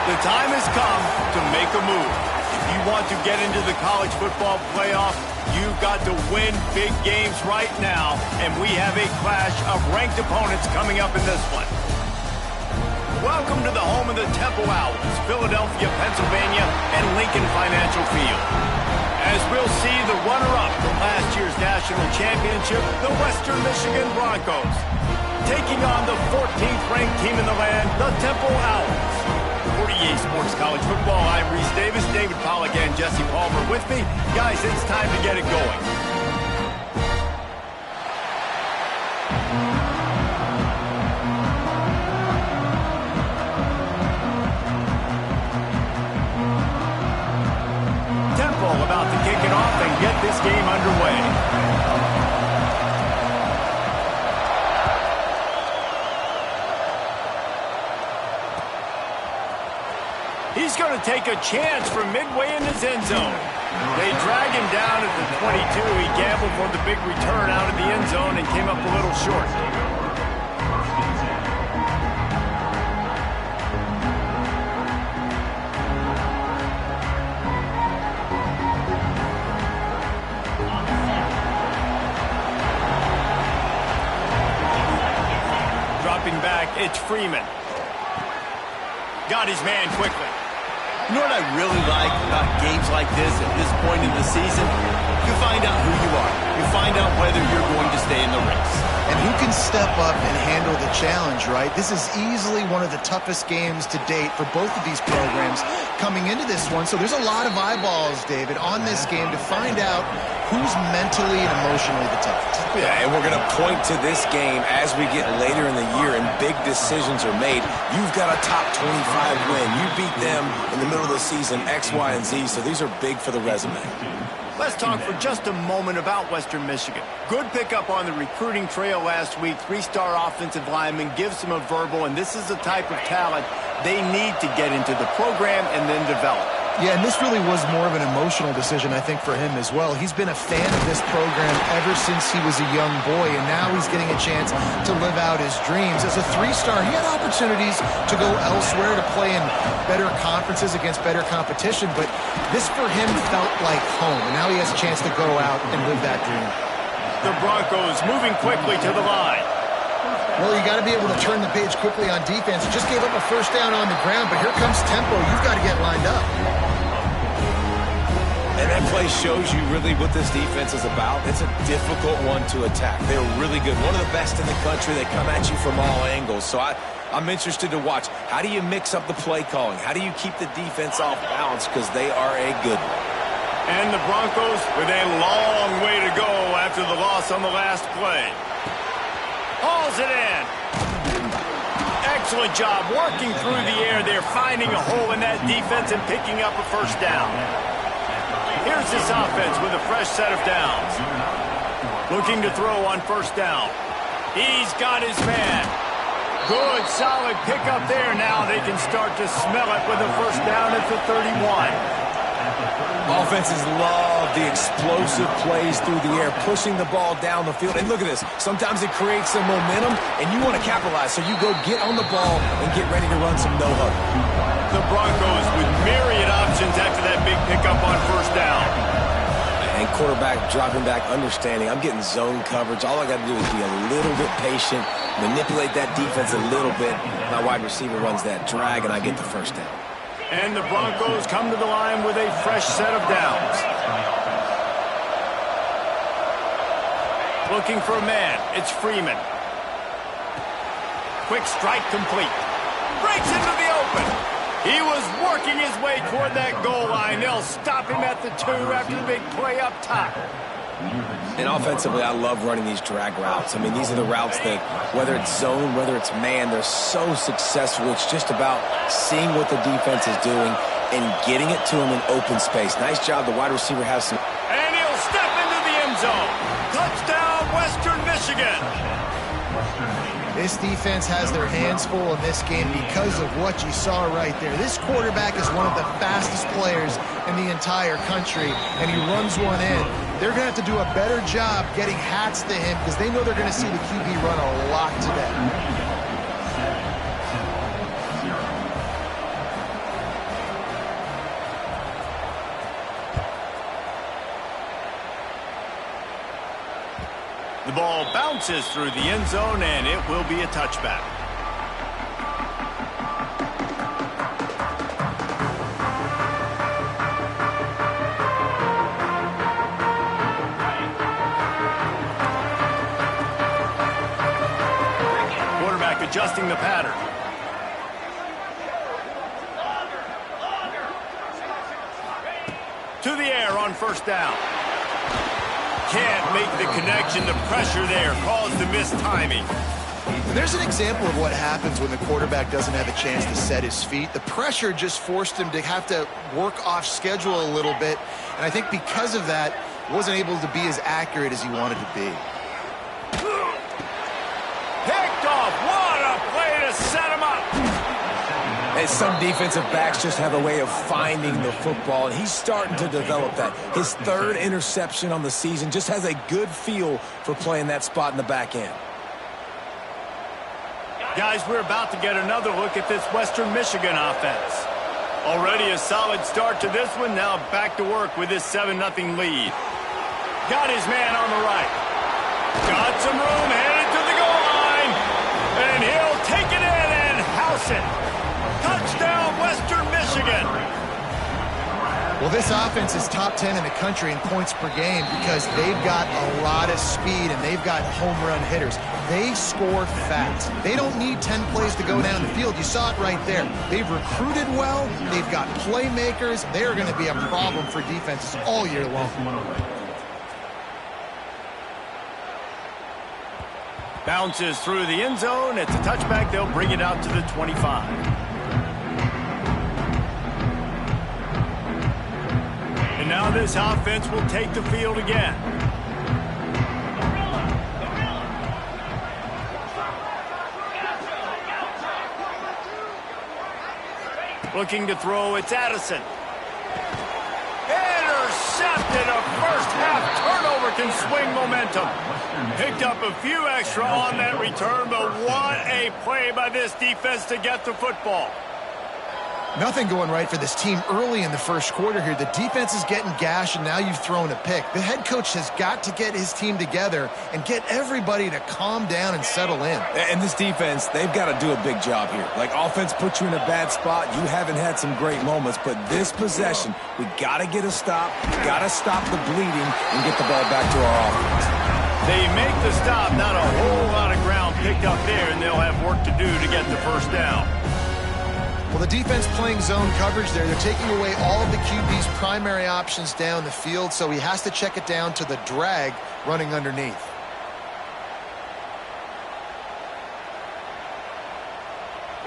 The time has come to make a move. If you want to get into the college football playoff, you've got to win big games right now, and we have a clash of ranked opponents coming up in this one. Welcome to the home of the Temple Owls, Philadelphia, Pennsylvania, and Lincoln Financial Field. As we'll see the runner-up from last year's national championship, the Western Michigan Broncos, taking on the 14th ranked team in the land, the Temple Owls. For EA Sports College Football, I'm Reese Davis, David Pollack, and Jesse Palmer with me. Guys, it's time to get it going. Temple about to kick it off and get this game underway. He's going to take a chance from midway in his end zone. They drag him down at the 22. He gambled for the big return out of the end zone and came up a little short. Dropping back, it's Freeman. Got his man quickly. You know what I really like about games like this at this point in the season? You find out who you are. You find out whether you're going to stay in the race. And who can step up and handle the challenge, right? This is easily one of the toughest games to date for both of these programs coming into this one. So there's a lot of eyeballs, David, on this game to find out who's mentally and emotionally the toughest. Yeah, and we're going to point to this game as we get later in the year and big decisions are made. You've got a top 25 win. You beat them in the middle of the season, X, Y, and Z, so these are big for the resume. Let's talk for just a moment about Western Michigan. Good pickup on the recruiting trail last week. Three-star offensive lineman gives them a verbal, and this is the type of talent they need to get into the program and then develop. Yeah, and this really was more of an emotional decision, I think, for him as well. He's been a fan of this program ever since he was a young boy, and now he's getting a chance to live out his dreams. As a three-star, he had opportunities to go elsewhere, to play in better conferences against better competition, but this for him felt like home, and now he has a chance to go out and live that dream. The Broncos moving quickly to the line. Well, you got to be able to turn the page quickly on defense. Just gave up a first down on the ground, but here comes tempo. You've got to get lined up. And that play shows you really what this defense is about. It's a difficult one to attack. They're really good. One of the best in the country. They come at you from all angles. So I'm interested to watch. How do you mix up the play calling? How do you keep the defense off balance? Because they are a good one. And the Broncos with a long way to go after the loss on the last play. Hauls it in. Excellent job working through the air. They're finding a hole in that defense and picking up a first down. Here's this offense with a fresh set of downs. Looking to throw on first down. He's got his man. Good, solid pickup there. Now they can start to smell it with a first down at the 31. Offenses love the explosive plays through the air, pushing the ball down the field. And look at this. Sometimes it creates some momentum, and you want to capitalize. So you go get on the ball and get ready to run some no-huddle. The Broncos with myriad options after that big pickup on first down. And quarterback dropping back, understanding. I'm getting zone coverage. All I got to do is be a little bit patient, manipulate that defense a little bit. My wide receiver runs that drag, and I get the first down. And the Broncos come to the line with a fresh set of downs. Looking for a man. It's Freeman. Quick strike complete. Breaks into the open. He was working his way toward that goal line. They'll stop him at the 2 after the big play up top. And offensively, I love running these drag routes. I mean, these are the routes that, whether it's zone, whether it's man, they're so successful. It's just about seeing what the defense is doing and getting it to him in open space. Nice job. The wide receiver has some. And he'll step into the end zone. Touchdown, Western Michigan. This defense has their hands full in this game because of what you saw right there. This quarterback is one of the fastest players in the entire country, and he runs one in. They're going to have to do a better job getting hats to him because they know they're going to see the QB run a lot today. The ball bounces through the end zone, and it will be a touchback. Quarterback adjusting the pattern. To the air on first down. Can't make the connection. The pressure there caused the missed timing. There's an example of what happens when the quarterback doesn't have a chance to set his feet. The pressure just forced him to have to work off schedule a little bit, and I think because of that, wasn't able to be as accurate as he wanted to be. Picked off. What a play to set him up. And some defensive backs just have a way of finding the football, and he's starting to develop that. His third interception on the season, just has a good feel for playing that spot in the back end. Guys, we're about to get another look at this Western Michigan offense. Already a solid start to this one. Now back to work with this 7-0 lead. Got his man on the right. Got some room, headed to the goal line. And he'll take it in and house it. Touchdown, Western Michigan. Well, this offense is top 10 in the country in points per game because they've got a lot of speed and they've got home run hitters. They score fast. They don't need 10 plays to go down the field. You saw it right there. They've recruited well. They've got playmakers. They're going to be a problem for defenses all year long. Bounces through the end zone. It's a touchback. They'll bring it out to the 25. And now this offense will take the field again. Looking to throw, it's Addison. Intercepted. A first half turnover can swing momentum. Picked up a few extra on that return, but what a play by this defense to get the football. Nothing going right for this team early in the first quarter here. The defense is getting gashed, and now you've thrown a pick. The head coach has got to get his team together and get everybody to calm down and settle in. And this defense, they've got to do a big job here. Like, offense puts you in a bad spot. You haven't had some great moments, but this possession, we got to get a stop. We got to stop the bleeding and get the ball back to our offense. They make the stop. Not a whole lot of ground picked up there, and they'll have work to do to get the first down. Well, the defense playing zone coverage there. They're taking away all of the QB's primary options down the field, so he has to check it down to the drag running underneath.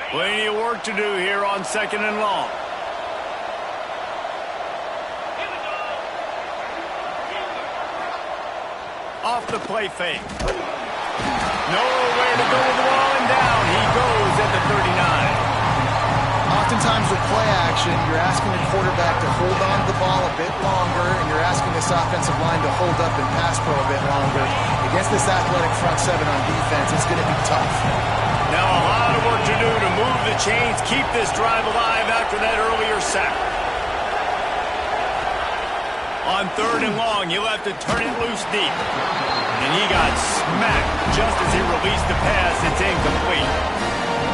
Plenty of work to do here on 2nd and long. Off the play fake. Nowhere to go with the ball, and down he goes at the 39. Oftentimes with play action, you're asking the quarterback to hold on to the ball a bit longer, and you're asking this offensive line to hold up and pass pro a bit longer. Against this athletic front seven on defense, it's going to be tough. Now a lot of work to do to move the chains, keep this drive alive after that earlier sack. On 3rd and long, he'll have to turn it loose deep. And he got smacked just as he released the pass. It's incomplete.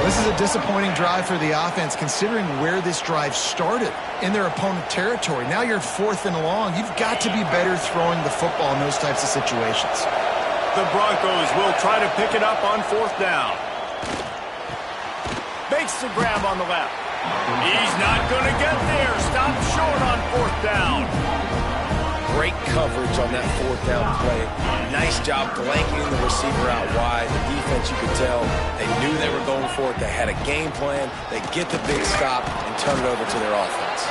This is a disappointing drive for the offense, considering where this drive started in their opponent territory. Now you're 4th and long. You've got to be better throwing the football in those types of situations. The Broncos will try to pick it up on 4th down. Makes the grab on the left. He's not going to get there. Stop short on 4th down. Great coverage on that 4th down play. Nice job blanketing the receiver out wide. The defense, you could tell, they knew they were going for it. They had a game plan. They get the big stop and turn it over to their offense.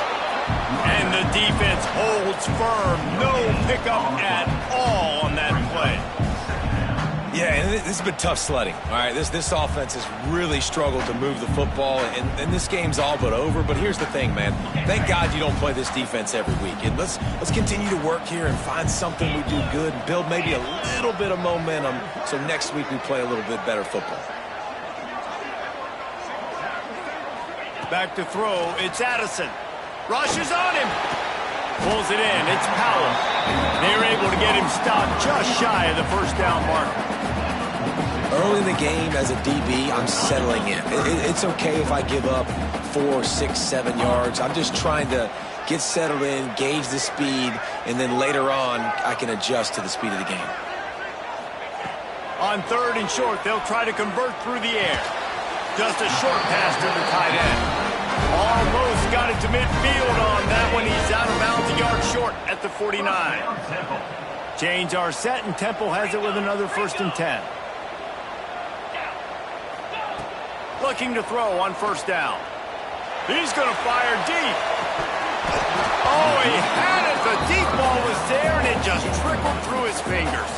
And the defense holds firm. No pickup at all on that play. Yeah, and This has been tough sledding, all right? This offense has really struggled to move the football, and this game's all but over. But here's the thing, man. Thank God you don't play this defense every week. And let's continue to work here and find something we do good and build maybe a little bit of momentum so next week we play a little bit better football. Back to throw. It's Addison. Rushes on him. Pulls it in. It's Powell. They're able to get him stopped just shy of the first down marker. Early in the game as a DB, I'm settling in. It's okay if I give up 4, 6, 7 yards. I'm just trying to get settled in, gauge the speed, and then later on, I can adjust to the speed of the game. On 3rd and short, they'll try to convert through the air. Just a short pass to the tight end. Almost got it to midfield on that one. He's out of bounds a yard short at the 49. Change our set, and Temple has it with another 1st and 10. Looking to throw on 1st down. He's going to fire deep. Oh, he had it. The deep ball was there, and it just trickled through his fingers.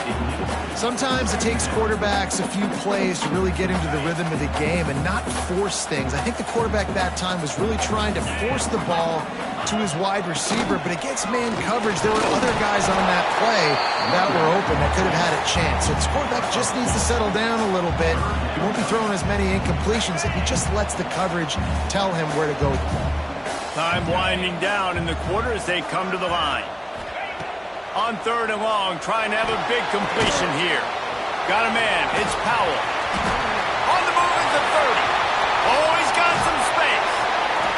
Sometimes it takes quarterbacks a few plays to really get into the rhythm of the game and not force things. I think the quarterback that time was really trying to force the ball to his wide receiver, but against man coverage, there were other guys on that play that were open that could have had a chance. So this quarterback just needs to settle down a little bit. He won't be throwing as many incompletions if he just lets the coverage tell him where to go with the ball. Time winding down in the quarter as they come to the line. On 3rd and long, trying to have a big completion here. Got a man. It's Powell. On the move at the 30. Oh, he's got some space.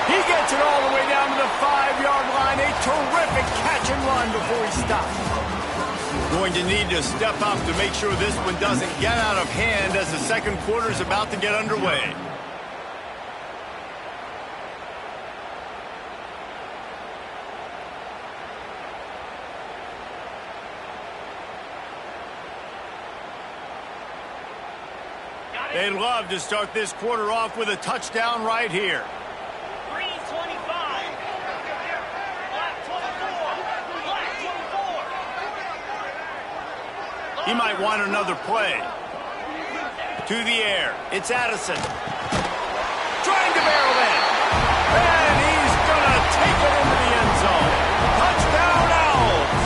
He gets it all the way down to the 5-yard line. A terrific catch and run before he stops. Going to need to step up to make sure this one doesn't get out of hand as the second quarter is about to get underway. They'd love to start this quarter off with a touchdown right here. 3:25. Black 24. He might want another play. To the air. It's Addison. Trying to barrel in. And he's going to take it into the end zone. Touchdown, Owls.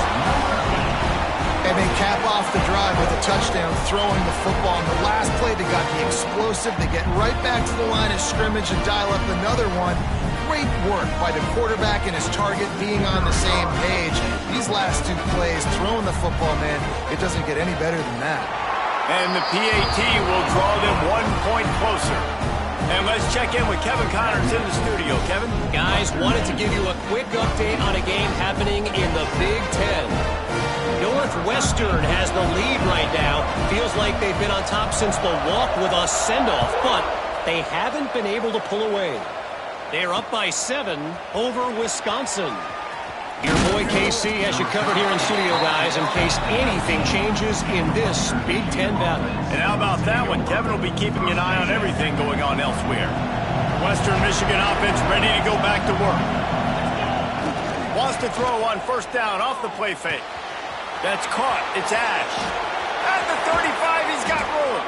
And they cap off the drive with a touchdown, throwing the football. On the last play, they got the explosive. They get right back to the line of scrimmage and dial up another one. Great work by the quarterback and his target being on the same page. These last 2 plays, throwing the football, man, it doesn't get any better than that. And the PAT will draw them 1 point closer. And let's check in with Kevin Connors in the studio. Kevin? Guys, wanted to give you a quick update on a game happening in the Big Ten. Northwestern has the lead right now. Feels like they've been on top since the walk with a send-off, but they haven't been able to pull away. They're up by 7 over Wisconsin. Your boy KC has you covered here in studio, guys, in case anything changes in this Big Ten battle. And how about that one? Kevin will be keeping an eye on everything going on elsewhere. Western Michigan offense ready to go back to work. Wants to throw on 1st down off the play fake. That's caught. It's Ash. At the 35, he's got room.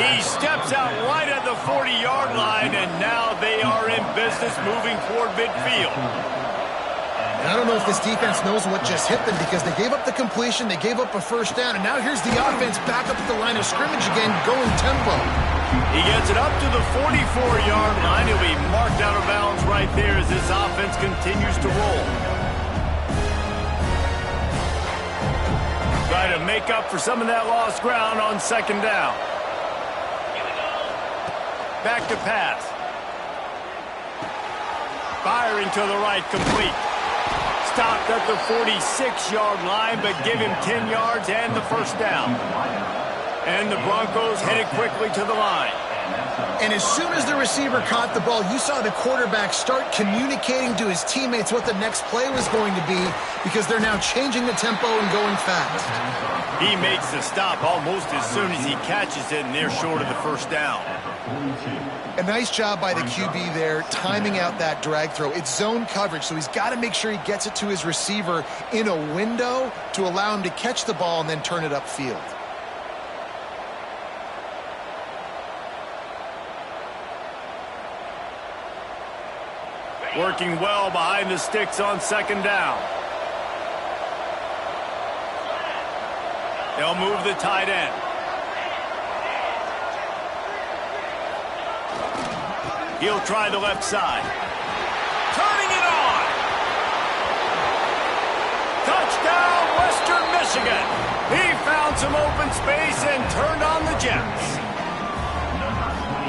He steps out right at the 40-yard line, and now they are in business moving toward midfield. And I don't know if this defense knows what just hit them because they gave up the completion, they gave up a 1st down, and now here's the offense back up at the line of scrimmage again, going tempo. He gets it up to the 44-yard line. He'll be marked out of bounds right there as this offense continues to roll. Try to make up for some of that lost ground on 2nd down. Back to pass. Firing to the right, complete. Stopped at the 46-yard line, but give him 10 yards and the 1st down. And the Broncos headed quickly to the line. And as soon as the receiver caught the ball, you saw the quarterback start communicating to his teammates what the next play was going to be because they're now changing the tempo and going fast. He makes the stop almost as soon as he catches it, and they're short of the 1st down. A nice job by the QB there, timing out that drag throw. It's zone coverage, so he's got to make sure he gets it to his receiver in a window to allow him to catch the ball and then turn it upfield. Working well behind the sticks on second down. They'll move the tight end. He'll try the left side. Turning it on. Touchdown, Western Michigan. He found some open space and turned on the Jets.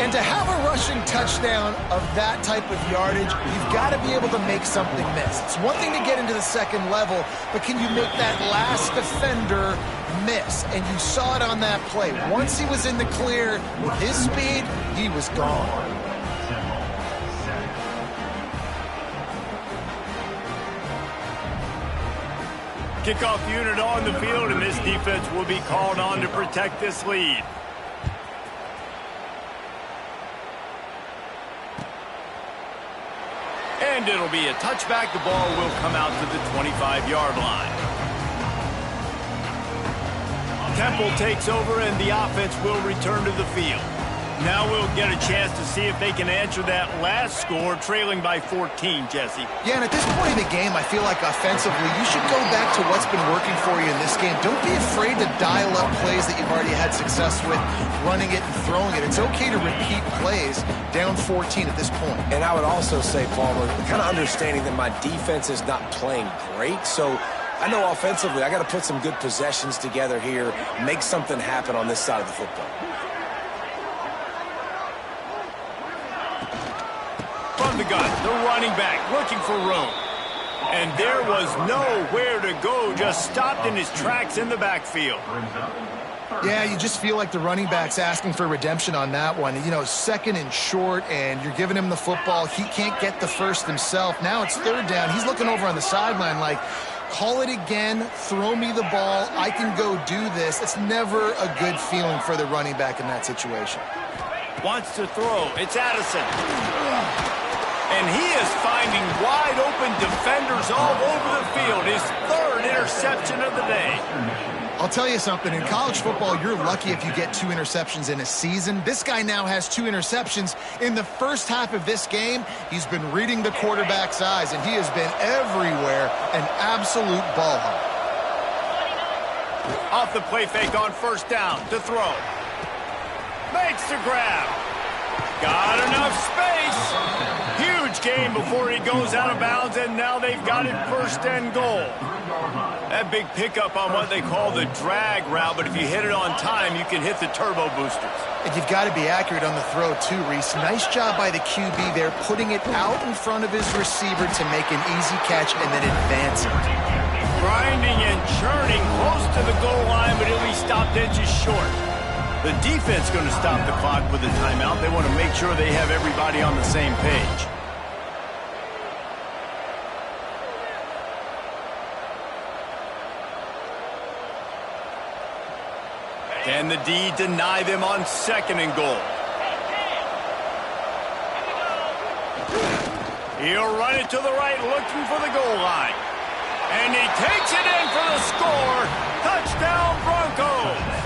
And to have a rushing touchdown of that type of yardage, you've got to be able to make something miss. It's one thing to get into the second level, but can you make that last defender miss? And you saw it on that play. Once he was in the clear, with his speed, he was gone. Kickoff unit on the field, and this defense will be called on to protect this lead. And it'll be a touchback. The ball will come out to the 25-yard line. Temple takes over, and the offense will return to the field. Now we'll get a chance to see if they can answer that last score, trailing by 14, Jesse. Yeah, and at this point in the game, I feel like offensively, you should go back to what's been working for you in this game. Don't be afraid to dial up plays that you've already had success with, running it and throwing it. It's okay to repeat plays down 14 at this point. And I would also say, Palmer, kind of understanding that my defense is not playing great, so I know offensively I got to put some good possessions together here, make something happen on this side of the football. From the gun, the running back looking for room. And there was nowhere to go, just stopped in his tracks in the backfield. Yeah, you just feel like the running back's asking for redemption on that one. You know, second and short, and you're giving him the football. He can't get the first himself. Now it's third down. He's looking over on the sideline like, call it again, throw me the ball, I can go do this. It's never a good feeling for the running back in that situation. Wants to throw. It's Addison. And he is finding wide open defenders all over the field. His third interception of the day. I'll tell you something, in college football, you're lucky if you get 2 interceptions in a season. This guy now has 2 interceptions. In the first half of this game, he's been reading the quarterback's eyes, and he has been everywhere, an absolute ball hawk. Off the play fake on first down to throw. Makes the grab. Got enough space. Huge gain before he goes out of bounds, and now they've got it first and goal. That big pickup on what they call the drag route, but if you hit it on time, you can hit the turbo boosters. And you've got to be accurate on the throw, too, Reese. Nice job by the QB there, putting it out in front of his receiver to make an easy catch and then advance it. Grinding and churning close to the goal line, but he'll be stopped inches short. The defense going to stop the clock with a timeout. They want to make sure they have everybody on the same page. Can the D deny them on second and goal? He'll run it to the right, looking for the goal line. And he takes it in for the score. Touchdown, Broncos.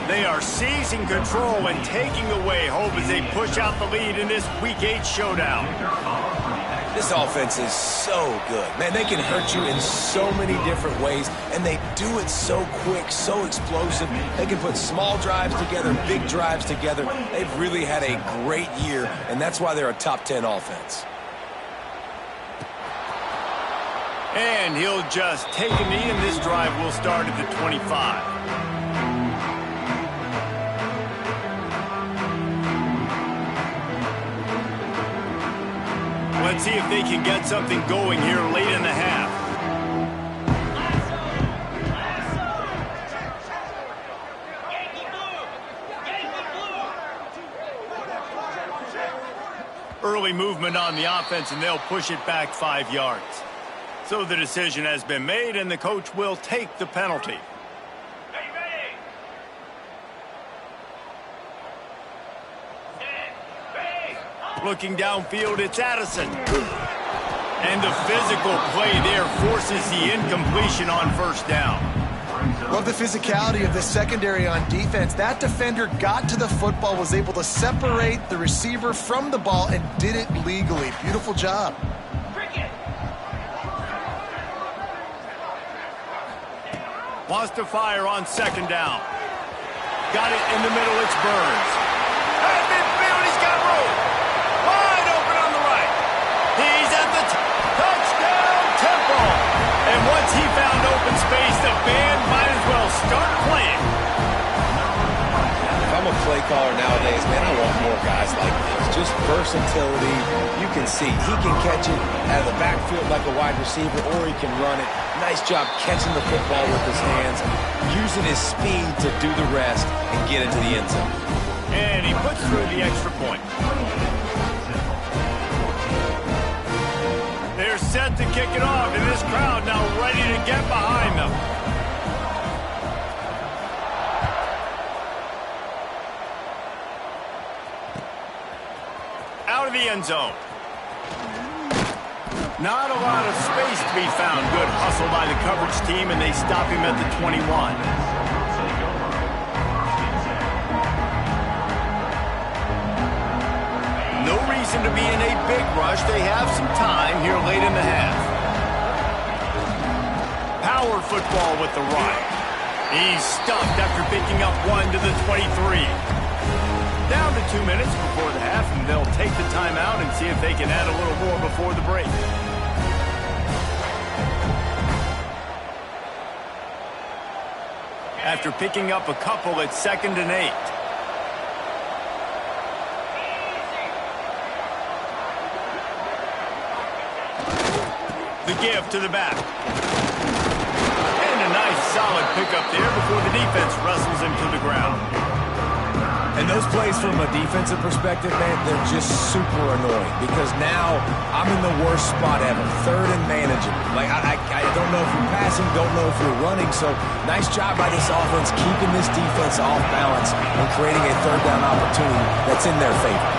They are seizing control and taking away hope as they push out the lead in this Week 8 showdown. This offense is so good. Man, they can hurt you in so many different ways, and they do it so quick, so explosive. They can put small drives together, big drives together. They've really had a great year, and that's why they're a top 10 offense. And he'll just take a knee, and this drive will start at the 25. Let's see if they can get something going here late in the half. Early movement on the offense, and they'll push it back 5 yards. So the decision has been made, and the coach will take the penalty. Looking downfield, it's Addison. And the physical play there forces the incompletion on first down. Love the physicality of the secondary on defense. That defender got to the football, was able to separate the receiver from the ball, and did it legally. Beautiful job. Wants to fire on second down. Got it in the middle. It's Burns. At midfield, he's got room. Wide open on the right. He's at the touchdown Temple. And once he found open space, the band might as well start playing. If I'm a play caller nowadays, man, I want more guys like this. Just versatility. You can see he can catch it out of the backfield like a wide receiver, or he can run it. Nice job catching the football with his hands, using his speed to do the rest and get into the end zone. And he puts through the extra point. They're set to kick it off, and this crowd now ready to get behind them. Out of the end zone. Not a lot of space to be found. Good hustle by the coverage team, and they stop him at the 21. No reason to be in a big rush. They have some time here late in the half. Power football with the run. He's stuffed after picking up one to the 23. Down to 2 minutes before the half, and they'll take the timeout and see if they can add a little more before the break. After picking up a couple, it's 2nd and 8. The give to the back. And a nice solid pickup there before the defense wrestles him to the ground. And those plays from a defensive perspective, man, they're just super annoying because now I'm in the worst spot ever. 3rd and manageable. Like, I don't know if you're passing, don't know if you're running. So nice job by this offense keeping this defense off balance and creating a 3rd down opportunity that's in their favor.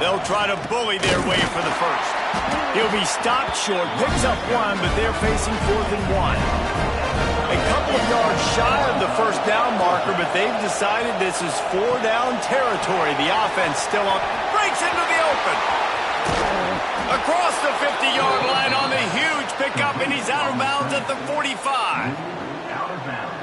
They'll try to bully their way for the first. He'll be stopped short, picks up one, but they're facing 4th and 1. A couple of yards shy of the first down marker, but they've decided this is 4-down territory. The offense still on. Breaks into the open. Across the 50-yard line on the huge pickup, and he's out of bounds at the 45.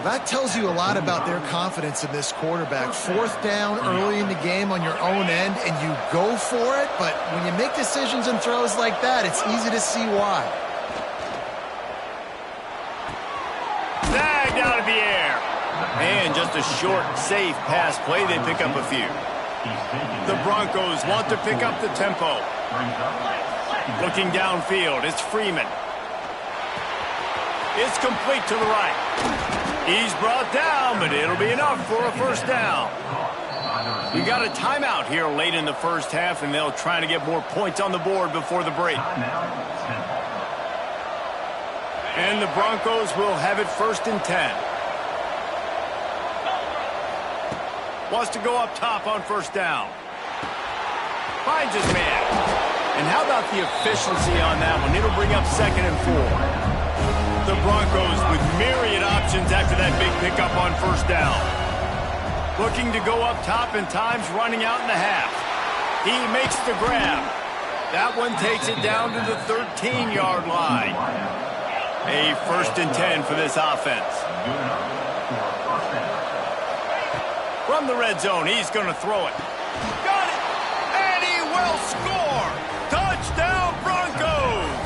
Well, that tells you a lot about their confidence in this quarterback. 4th down early in the game on your own end, and you go for it, but when you make decisions and throws like that, it's easy to see why. Snagged out of the air. And just a short, safe pass play. They pick up a few. The Broncos want to pick up the tempo. Looking downfield, it's Freeman. It's complete to the right. He's brought down, but it'll be enough for a first down. We got a timeout here late in the first half, and they'll try to get more points on the board before the break. And the Broncos will have it 1st and 10. Wants to go up top on first down. Finds his man. And how about the efficiency on that one? It'll bring up 2nd and 4. The Broncos with myriad options after that big pickup on first down. Looking to go up top, and time's running out in the half. He makes the grab. That one takes it down to the 13-yard line. A 1st and 10 for this offense. From the red zone, he's going to throw it. Got it! And he will score! Touchdown, Broncos!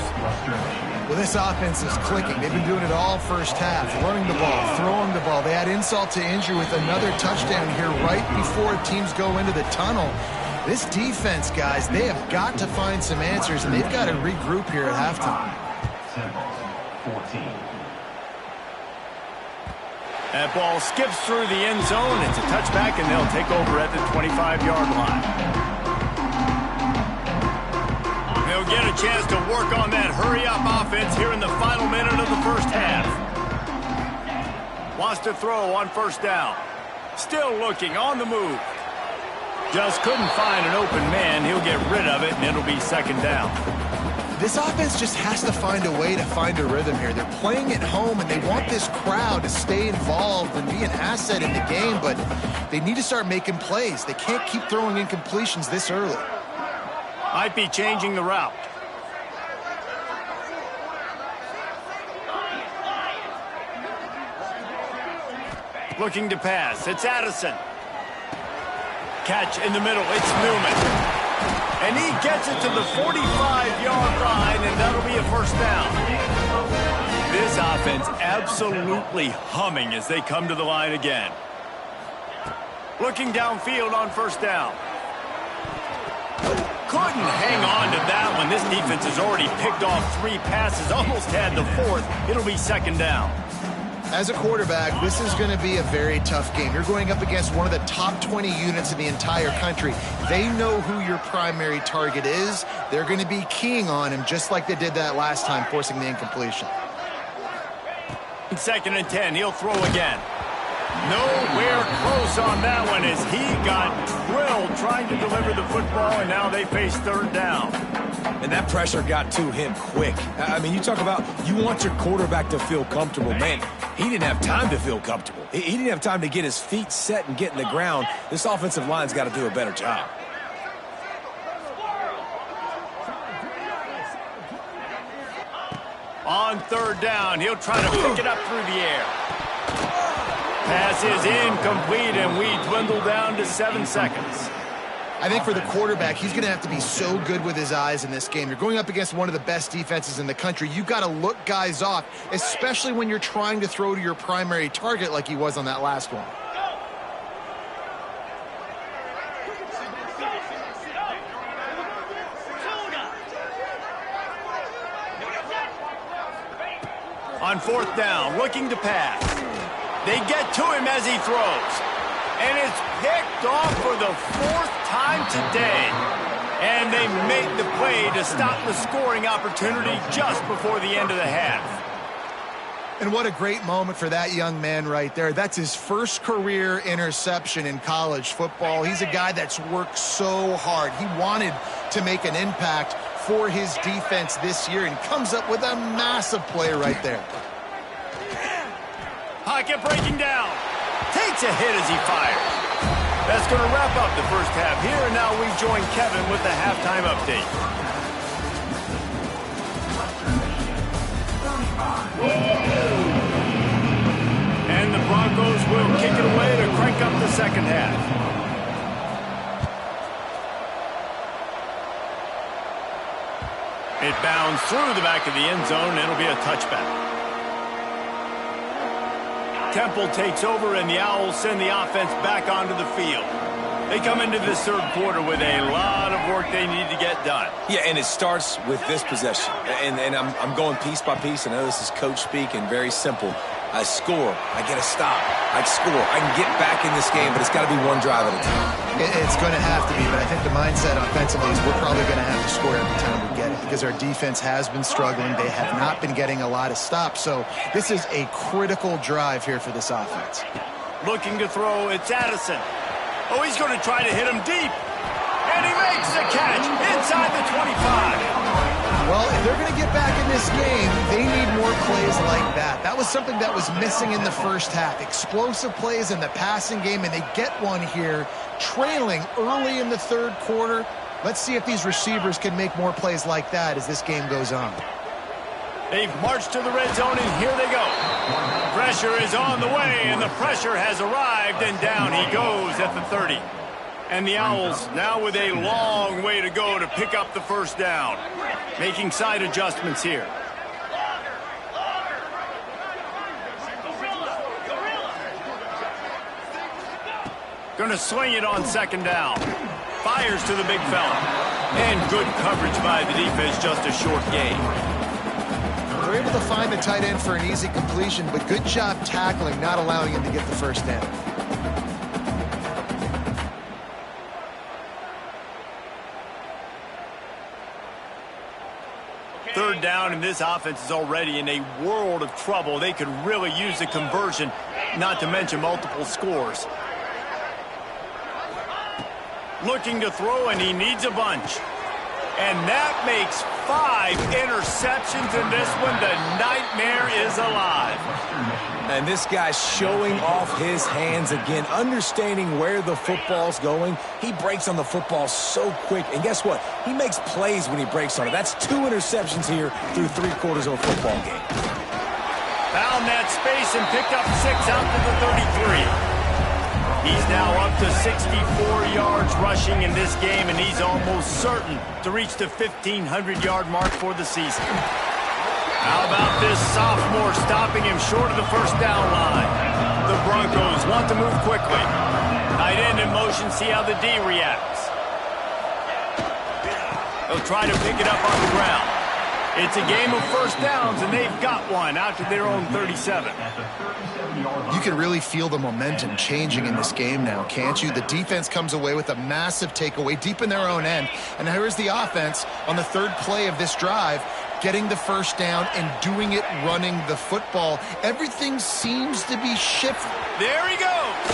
Well, this offense is clicking. They've been doing it all first half. Running the ball, throwing the ball. They add insult to injury with another touchdown here right before teams go into the tunnel. This defense, guys, they have got to find some answers, and they've got to regroup here at halftime. 14. That ball skips through the end zone. It's a touchback, and they'll take over at the 25-yard line. They'll get a chance to work on that hurry-up offense here in the final minute of the first half. Wants to throw on first down. Still looking on the move. Just couldn't find an open man. He'll get rid of it, and it'll be 2nd down. This offense just has to find a way to find a rhythm here. They're playing at home, and they want this crowd to stay involved and be an asset in the game, but they need to start making plays. They can't keep throwing incompletions this early. Might be changing the route. Looking to pass. It's Addison. Catch in the middle. It's Newman. And he gets it to the 45-yard line, and that'll be a first down. This offense absolutely humming as they come to the line again. Looking downfield on first down. Couldn't hang on to that one. This defense has already picked off 3 passes, almost had the 4th. It'll be second down. As a quarterback, this is going to be a very tough game. You're going up against one of the top 20 units in the entire country. They know who your primary target is. They're going to be keying on him just like they did that last time, forcing the incompletion. 2nd and 10. He'll throw again. Nowhere close on that one as he got drilled trying to deliver the football, and now they face 3rd down. And that pressure got to him quick. I mean, you talk about you want your quarterback to feel comfortable. Man, he didn't have time to feel comfortable. He didn't have time to get his feet set and get in the ground. This offensive line's got to do a better job. On 3rd down, he'll try to pick it up through the air. Pass is incomplete, and we dwindle down to 7 seconds. I think for the quarterback, he's going to have to be so good with his eyes in this game. You're going up against one of the best defenses in the country. You've got to look guys off, especially when you're trying to throw to your primary target like he was on that last one. On 4th down, looking to pass. They get to him as he throws. And it's picked off for the 4th time today. And they make the play to stop the scoring opportunity just before the end of the half. And what a great moment for that young man right there. That's his first career interception in college football. He's a guy that's worked so hard. He wanted to make an impact for his defense this year and comes up with a massive play right there. Pocket breaking down. Takes a hit as he fires. That's going to wrap up the first half here, and now we join Kevin with the halftime update. And the Broncos will kick it away to crank up the second half. It bounds through the back of the end zone, and it'll be a touchback. Temple takes over, and the Owls send the offense back onto the field. They come into this 3rd quarter with a lot of work they need to get done. Yeah, and it starts with this possession. And I'm going piece by piece. I know this is coach speak and very simple. I score. I get a stop. I score. I can get back in this game, but it's got to be one drive at a time. It's going to have to be, but I think the mindset offensively is we're probably going to have to score every time we get it because our defense has been struggling. They have not been getting a lot of stops, so this is a critical drive here for this offense. Looking to throw, it's Addison. Oh, he's going to try to hit him deep. And he makes the catch inside the 25. Well, if they're going to get back in this game, they need more plays like that. That was something that was missing in the first half. Explosive plays in the passing game, and they get one here, trailing early in the 3rd quarter. Let's see if these receivers can make more plays like that as this game goes on. They've marched to the red zone, and here they go. Pressure is on the way, and the pressure has arrived, and down he goes at the 30. And the Owls now with a long way to go to pick up the first down. Making side adjustments here. Going to swing it on 2nd down. Fires to the big fella. And good coverage by the defense, just a short gain. They're able to find the tight end for an easy completion, but good job tackling, not allowing him to get the first down. Third down, and this offense is already in a world of trouble. They could really use a conversion, not to mention multiple scores. Looking to throw, and he needs a bunch. And that makes 5 interceptions in this one. The nightmare is alive. And this guy's showing off his hands again, understanding where the football's going. He breaks on the football so quick. And guess what? He makes plays when he breaks on it. That's 2 interceptions here through 3 quarters of a football game. Found that space and picked up 6 out to the 33. He's now up to 64 yards rushing in this game, and he's almost certain to reach the 1,500-yard mark for the season. How about this sophomore stopping him short of the first down line? The Broncos want to move quickly. Tight end in motion, see how the D reacts. They'll try to pick it up on the ground. It's a game of first downs, and they've got one out to their own 37. You can really feel the momentum changing in this game now, can't you? The defense comes away with a massive takeaway deep in their own end. And here's the offense on the 3rd play of this drive, getting the first down and doing it running the football. Everything seems to be shifting. There he goes.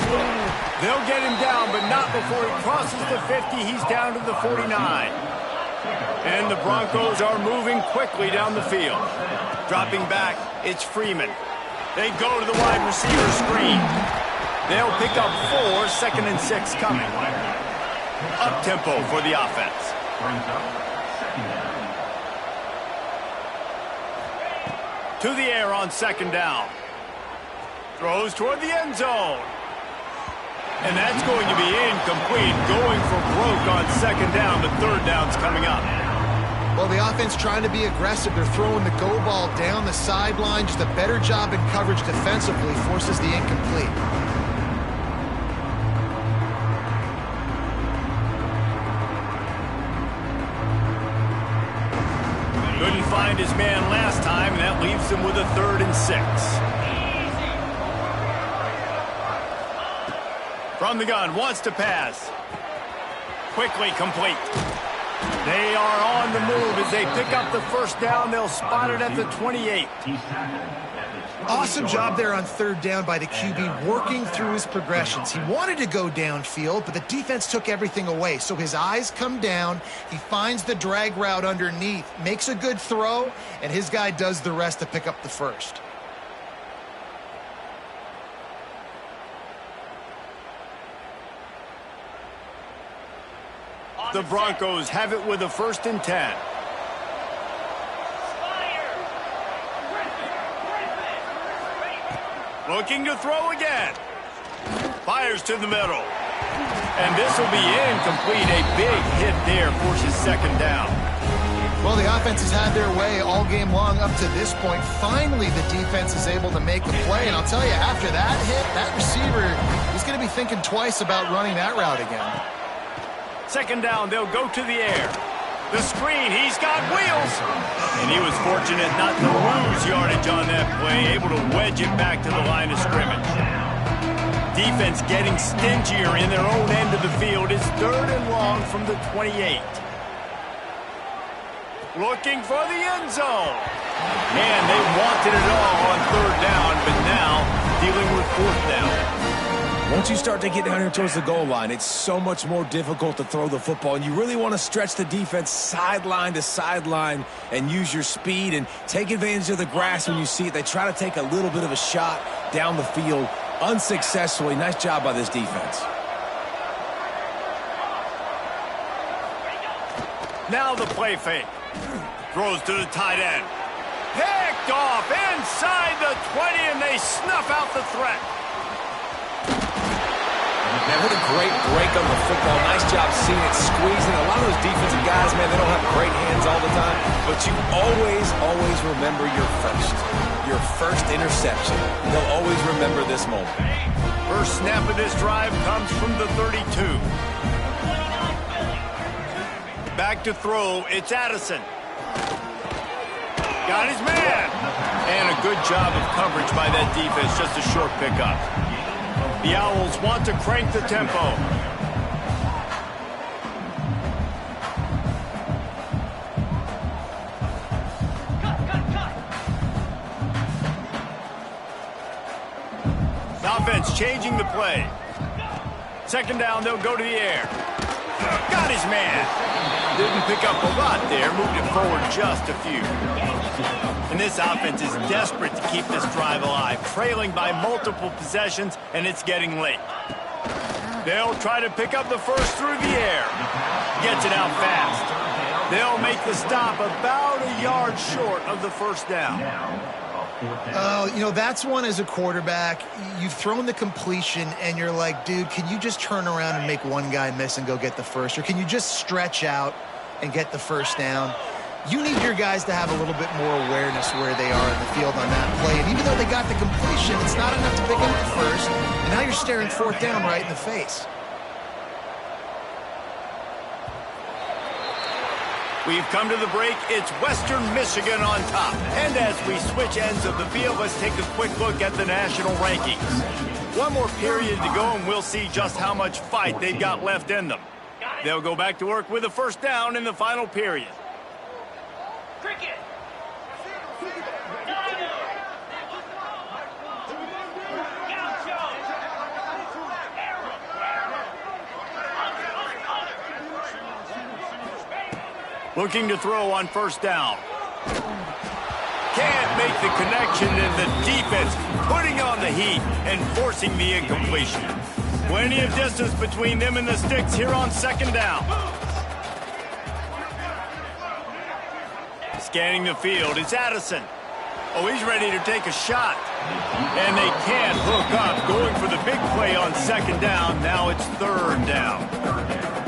They'll get him down, but not before he crosses the 50. He's down to the 49. And the Broncos are moving quickly down the field. Dropping back, it's Freeman. They go to the wide receiver screen. They'll pick up 4, 2nd and 6 coming. Up-tempo for the offense. To the air on 2nd down. Throws toward the end zone. And that's going to be incomplete. Going for broke on 2nd down, but 3rd down's coming up. Well, the offense trying to be aggressive. They're throwing the go ball down the sideline. Just a better job in coverage defensively forces the incomplete. Couldn't find his man last time, and that leaves him with a 3rd and 6. From the gun, wants to pass. Quickly complete. They are on the move as they pick up the first down. They'll spot it at the 28. Awesome job there on 3rd down by the QB, working through his progressions. He wanted to go downfield, but the defense took everything away. So his eyes come down. He finds the drag route underneath, makes a good throw, and his guy does the rest to pick up the first. The Broncos have it with a 1st and 10. Looking to throw again. Fires to the middle. And this will be incomplete. A big hit there forces 2nd down. Well, the offense has had their way all game long up to this point. Finally, the defense is able to make the play. And I'll tell you, after that hit, that receiver is going to be thinking twice about running that route again. 2nd down, they'll go to the air. The screen, he's got wheels. And he was fortunate not to lose yardage on that play, able to wedge it back to the line of scrimmage. Defense getting stingier in their own end of the field. It's 3rd and long from the 28. Looking for the end zone. Man, they wanted it all on 3rd down, but now dealing with 4th down. Once you start to get down here towards the goal line, it's so much more difficult to throw the football, and you really want to stretch the defense sideline to sideline and use your speed and take advantage of the grass when you see it. They try to take a little bit of a shot down the field unsuccessfully. Nice job by this defense. Now the play fake. Throws to the tight end. Picked off inside the 20, and they snuff out the threat. Man, what a great break on the football. Nice job seeing it squeezing. A lot of those defensive guys, man, they don't have great hands all the time, but you always remember your first interception. They'll always remember this moment. First snap of this drive comes from the 32. Back to throw, it's Addison. Got his man. And a good job of coverage by that defense, just a short pickup. The Owls want to crank the tempo. The offense changing the play. 2nd down, they'll go to the air. Got his man. Didn't pick up a lot there, moved it forward just a few. And this offense is desperate to keep this drive alive, trailing by multiple possessions, and it's getting late. They'll try to pick up the first through the air. Gets it out fast. They'll make the stop about a yard short of the first down. Oh, you know, that's one as a quarterback. You've thrown the completion, and you're like, dude, can you just turn around and make one guy miss and go get the first? Or can you just stretch out and get the first down? You need your guys to have a little bit more awareness where they are in the field on that play. And even though they got the completion, it's not enough to pick up the first. And now you're staring fourth down right in the face. We've come to the break. It's Western Michigan on top. And as we switch ends of the field, let's take a quick look at the national rankings. One more period to go, and we'll see just how much fight they've got left in them. They'll go back to work with a first down in the final period. Cricket. Looking to throw on first down. Can't make the connection, and the defense putting on the heat and forcing the incompletion. Plenty of distance between them and the sticks here on second down. Scanning the field, it's Addison. Oh, he's ready to take a shot. And they can't hook up, going for the big play on second down. Now it's third down.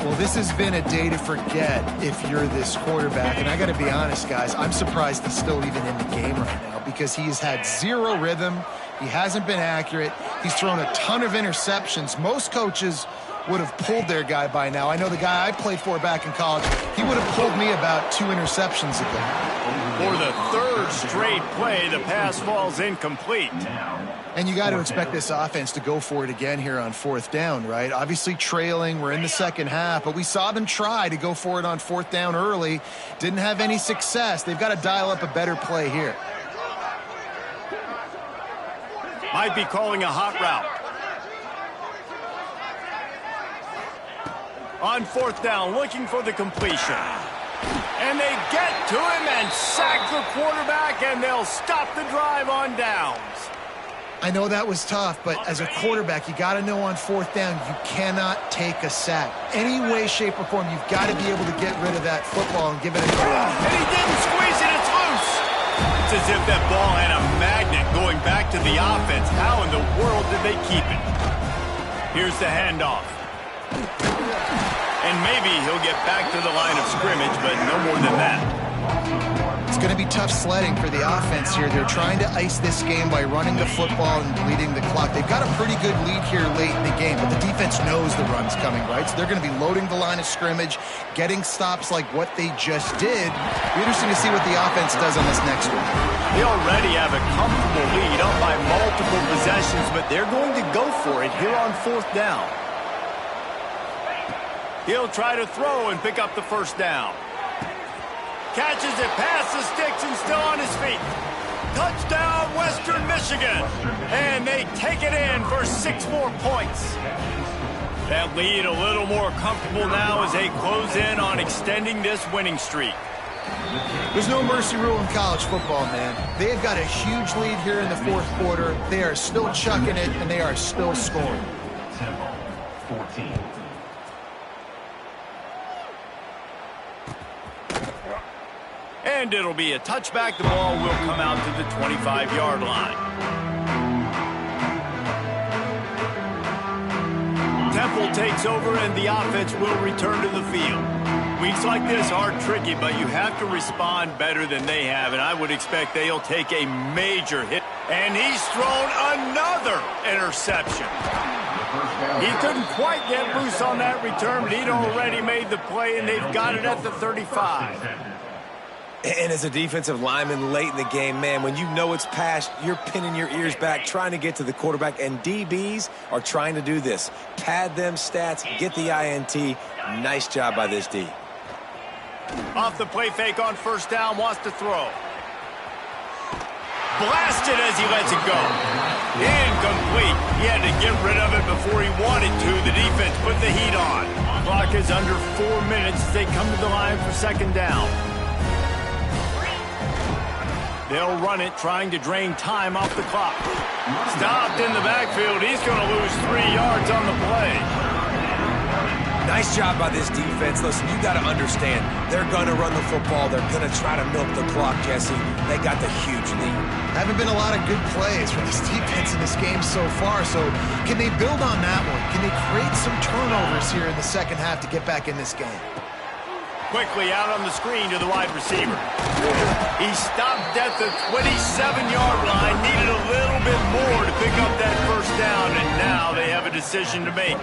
Well, this has been a day to forget if you're this quarterback. And I got to be honest, guys, I'm surprised he's still even in the game right now because he has had zero rhythm. He hasn't been accurate. He's thrown a ton of interceptions. Most coaches would have pulled their guy by now. I know the guy I played for back in college, he would have pulled me about 2 interceptions ago. For the third straight play, the pass falls incomplete. And you got to expect this offense to go for it again here on fourth down, right? Obviously trailing, we're in the second half, but we saw them try to go for it on fourth down early. Didn't have any success. They've got to dial up a better play here. Might be calling a hot route. On fourth down, looking for the completion. And they get to him and sack the quarterback, and they'll stop the drive on downs. I know that was tough, but as a quarterback, you got to know on fourth down, you cannot take a sack. Any way, shape, or form, you've got to be able to get rid of that football and give it a go. And he didn't squeeze it, it's loose. It's as if that ball had a magnet going back to the offense. How in the world did they keep it? Here's the handoff. And maybe he'll get back to the line of scrimmage, but no more than that. It's going to be tough sledding for the offense here. They're trying to ice this game by running the football and bleeding the clock. They've got a pretty good lead here late in the game, but the defense knows the run's coming, right? So they're going to be loading the line of scrimmage, getting stops like what they just did. It'll be interesting to see what the offense does on this next one. They already have a comfortable lead up by multiple possessions, but they're going to go for it here on fourth down. He'll try to throw and pick up the first down. Catches it past the sticks and still on his feet. Touchdown, Western Michigan. And they take it in for 6 more points. That lead a little more comfortable now as they close in on extending this winning streak. There's no mercy rule in college football, man. They've got a huge lead here in the fourth quarter. They are still chucking it, and they are still scoring. Temple, 14. And it'll be a touchback. The ball will come out to the 25-yard line. Temple takes over, and the offense will return to the field. Weeks like this are tricky, but you have to respond better than they have, and I would expect they'll take a major hit. And he's thrown another interception. He couldn't quite get loose on that return, but he'd already made the play, and they've got it at the 35. And as a defensive lineman late in the game, man, when you know it's past, you're pinning your ears back, trying to get to the quarterback, and DBs are trying to do this. Pad them stats, get the INT. Nice job by this D. Off the play fake on first down, wants to throw. blasted as he lets it go. Incomplete. He had to get rid of it before he wanted to. The defense put the heat on. Clock is under 4 minutes as they come to the line for second down. They'll run it, trying to drain time off the clock. Stopped in the backfield. He's going to lose 3 yards on the play. Nice job by this defense. Listen, you got to understand, they're going to run the football. They're going to try to milk the clock, Jesse. They got the huge lead. Haven't been a lot of good plays from this defense in this game so far, so can they build on that one? Can they create some turnovers here in the second half to get back in this game? Quickly out on the screen to the wide receiver. He stopped at the 27-yard line, needed a little bit more to pick up that first down, and now they have a decision to make.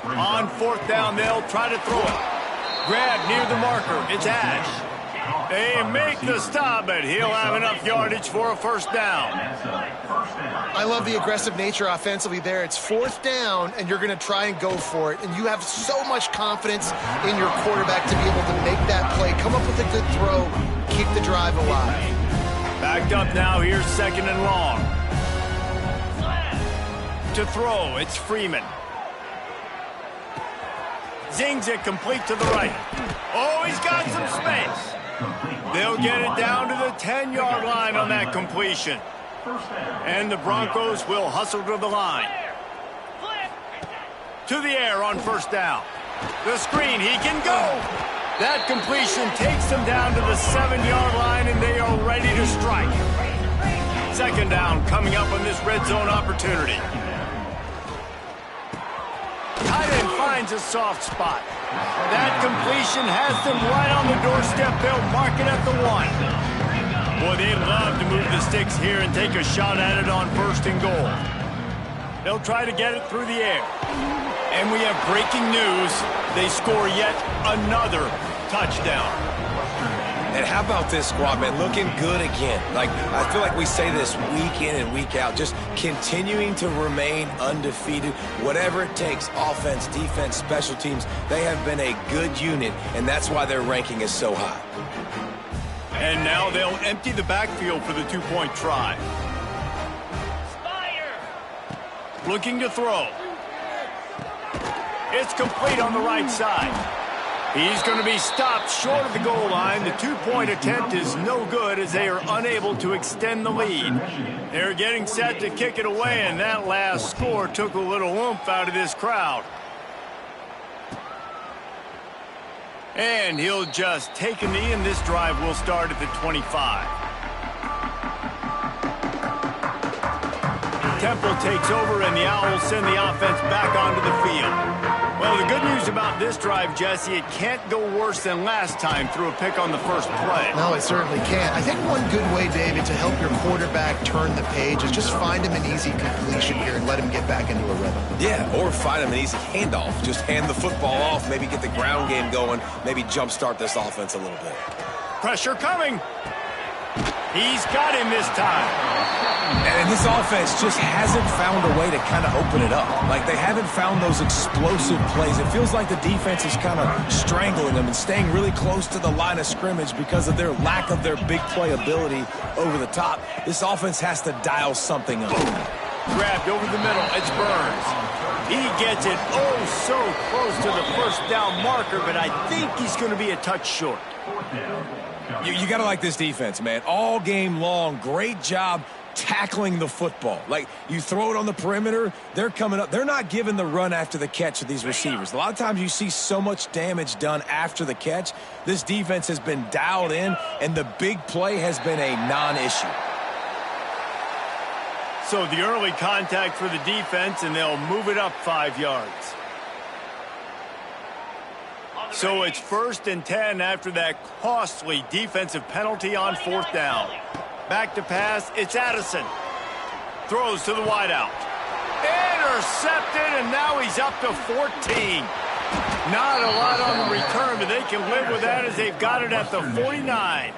On fourth down, they'll try to throw it. Grab near the marker. It's Ash. They make the stop, but he'll have enough yardage for a first down. I love the aggressive nature offensively there. It's fourth down, and you're going to try and go for it. And you have so much confidence in your quarterback to be able to make that play, come up with a good throw, keep the drive alive. Backed up now. Here's second and long. To throw, it's Freeman. Zings it complete to the right. Oh, he's got some space. They'll get it down to the 10-yard line on that completion. And the Broncos will hustle to the line. To the air on first down. The screen, he can go. That completion takes them down to the 7-yard line, and they are ready to strike. Second down coming up on this red zone opportunity. Tight end finds a soft spot. That completion has them right on the doorstep. They'll mark it at the 1. Boy, they'd love to move the sticks here and take a shot at it on first and goal. They'll try to get it through the air. And we have breaking news. They score yet another touchdown. And how about this squad, man? Looking good again. Like, I feel like we say this week in and week out, just continuing to remain undefeated. Whatever it takes, offense, defense, special teams, they have been a good unit, and that's why their ranking is so high. And now they'll empty the backfield for the two-point try. Looking to throw. It's complete on the right side. He's going to be stopped short of the goal line. The two-point attempt is no good as they are unable to extend the lead. They're getting set to kick it away, and that last score took a little oomph out of this crowd. And he'll just take a knee, and this drive will start at the 25. Temple takes over, and the Owls send the offense back onto the field. Well, the good news about this drive, Jesse, it can't go worse than last time through a pick on the first play. No, it certainly can't. I think one good way, David, to help your quarterback turn the page is just find him an easy completion here and let him get back into a rhythm. Yeah, or find him an easy handoff. Just hand the football off, maybe get the ground game going, maybe jumpstart this offense a little bit. Pressure coming. He's got him this time. And this offense just hasn't found a way to kind of open it up. Like, they haven't found those explosive plays. It feels like the defense is kind of strangling them and staying really close to the line of scrimmage because of their lack of their big play ability over the top. This offense has to dial something up. Grabbed over the middle. It's Burns. He gets it so close to the first down marker, but I think he's going to be a touch short. You got to like this defense, man. All game long, great job tackling the football. Like, you throw it on the perimeter, they're coming up. They're not giving the run after the catch of these receivers. A lot of times you see so much damage done after the catch. This defense has been dialed in, and the big play has been a non-issue. So the early contact for the defense, and they'll move it up 5 yards. So it's 1st and 10 after that costly defensive penalty on fourth down. Back to pass, it's Addison. Throws to the wideout. Intercepted, and now he's up to 14. Not a lot on the return, but they can live with that as they've got it at the 49.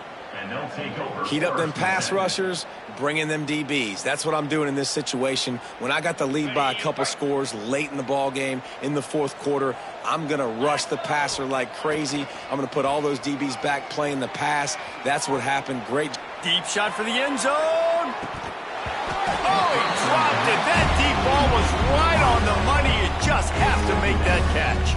Heat up them pass rushers, bring in them DBs. That's what I'm doing in this situation. When I got the lead by a couple scores late in the ball game in the fourth quarter, I'm going to rush the passer like crazy. I'm going to put all those DBs back playing the pass. That's what happened. Great. Deep shot for the end zone. Oh, he dropped it. That deep ball was right on the money. You just have to make that catch.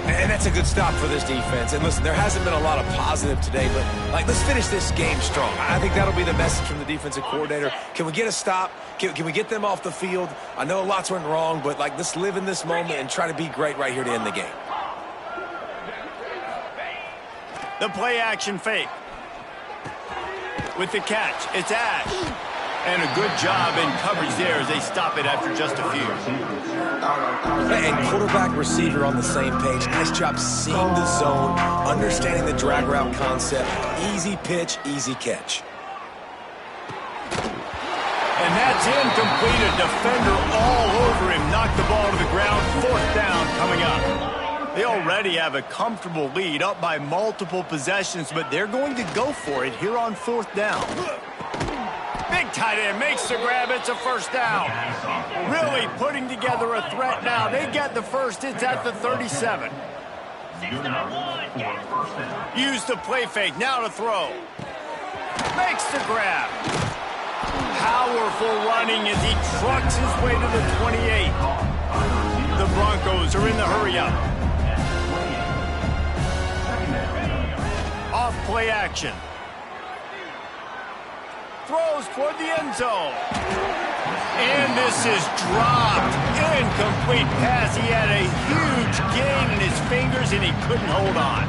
And that's a good stop for this defense. And listen, there hasn't been a lot of positive today, but let's finish this game strong. I think that'll be the message from the defensive coordinator. Can we get a stop? Can we get them off the field? I know lots went wrong, but let's live in this moment and try to be great right here to end the game. The play action fake. With the catch, it's Ash. And a good job in coverage there as they stop it after just a few. And quarterback receiver on the same page. Nice job seeing the zone, understanding the drag route concept. Easy pitch, easy catch. And that's incomplete. A defender all over him. Knocked the ball to the ground. 4th down coming up. They already have a comfortable lead up by multiple possessions, but they're going to go for it here on 4th down. Big tight end makes the grab. It's a 1st down. Really putting together a threat now. They get the first. It's at the 37. Use the play fake. Now to throw. Makes the grab. Powerful running as he trucks his way to the 28. The Broncos are in the hurry-up. Off play action. Throws toward the end zone. And this is dropped. Incomplete pass. He had a huge gain in his fingers and he couldn't hold on.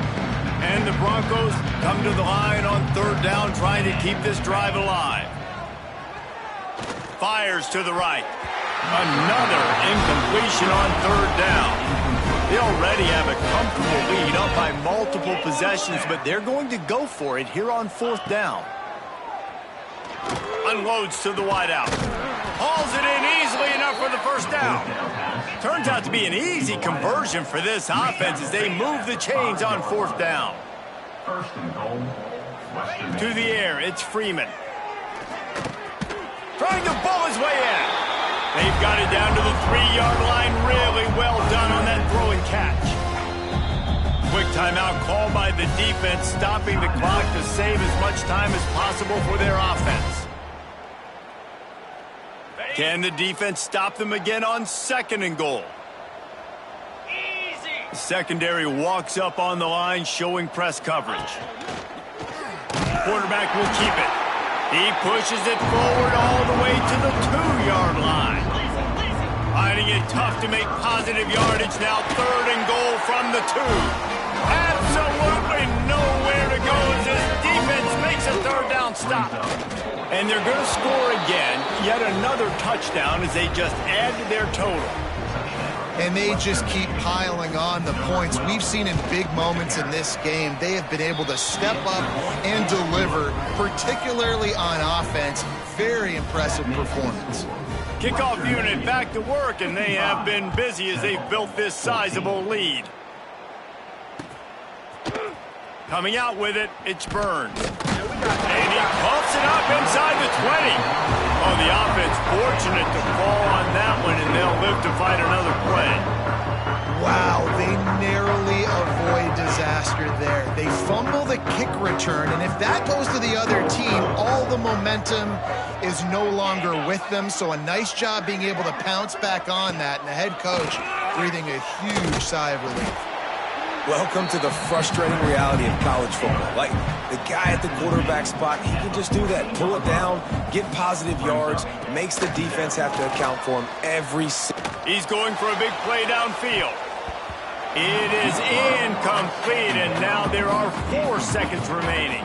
And the Broncos come to the line on 3rd down, trying to keep this drive alive. Fires to the right. Another incompletion on 3rd down. They already have a comfortable lead up by multiple possessions, but they're going to go for it here on 4th down. Unloads to the wideout. Hauls it in easily enough for the 1st down. Turns out to be an easy conversion for this offense as they move the chains on 4th down. To the air, it's Freeman. Trying to pull his way in. They've got it down to the 3-yard line. Really well done on that throw and catch. Quick timeout called by the defense, stopping the clock to save as much time as possible for their offense. Can the defense stop them again on 2nd and goal? The secondary walks up on the line, showing press coverage. Quarterback will keep it. He pushes it forward all the way to the 2-yard line. Finding it tough to make positive yardage now. 3rd and goal from the 2. Absolutely nowhere to go as this defense makes a 3rd down stop. And they're going to score again. Yet another touchdown as they just add to their total. And they just keep piling on the points. We've seen in big moments in this game, they have been able to step up and deliver, particularly on offense. Very impressive performance. Kickoff unit back to work, and they have been busy as they've built this sizable lead. Coming out with it, it's Burns. And he pumps it up inside the 20. Oh, the offense fortunate to fall on that one, and they'll live to fight another play. Wow, they narrowly avoid disaster there. They fumble the kick return, and if that goes to the other team, all the momentum is no longer with them. So a nice job being able to pounce back on that, and the head coach breathing a huge sigh of relief. Welcome to the frustrating reality of college football. Like, the guy at the quarterback spot, he can just do that. Pull it down, get positive yards, makes the defense have to account for him every single. He's going for a big play downfield. It is incomplete, and now there are 4 seconds remaining.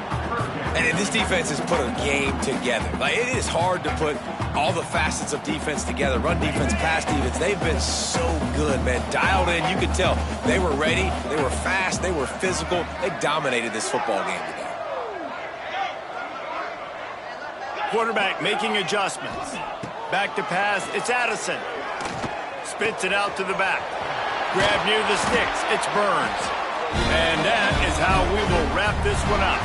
And this defense has put a game together. Like, it is hard to put all the facets of defense together. Run defense, pass defense. They've been so good, man. Dialed in. You could tell they were ready. They were fast. They were physical. They dominated this football game today. Quarterback making adjustments. Back to pass. It's Addison. Spits it out to the back. Grab near the sticks. It's Burns. And that is how we will wrap this one up.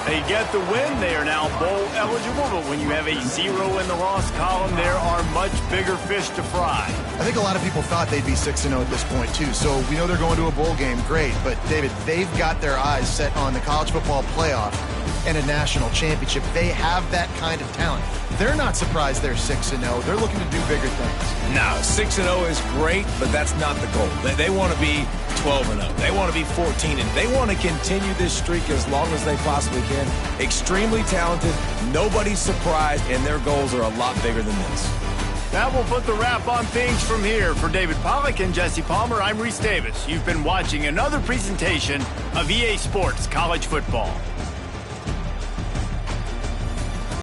They get the win. They are now bowl eligible, but when you have a 0 in the loss column, there are much bigger fish to fry. I think a lot of people thought they'd be 6-0 at this point, too. So we know they're going to a bowl game. Great. But, David, they've got their eyes set on the college football playoff. and a national championship. They have that kind of talent. They're not surprised they're 6-0. They're looking to do bigger things. No, 6-0 is great, but that's not the goal. They want to be 12-0. They want to be 14, and they want to continue this streak as long as they possibly can. Extremely talented, nobody's surprised, and their goals are a lot bigger than this. That will put the wrap on things from here. For David Pollack and Jesse Palmer, I'm Reese Davis. You've been watching another presentation of EA Sports College Football.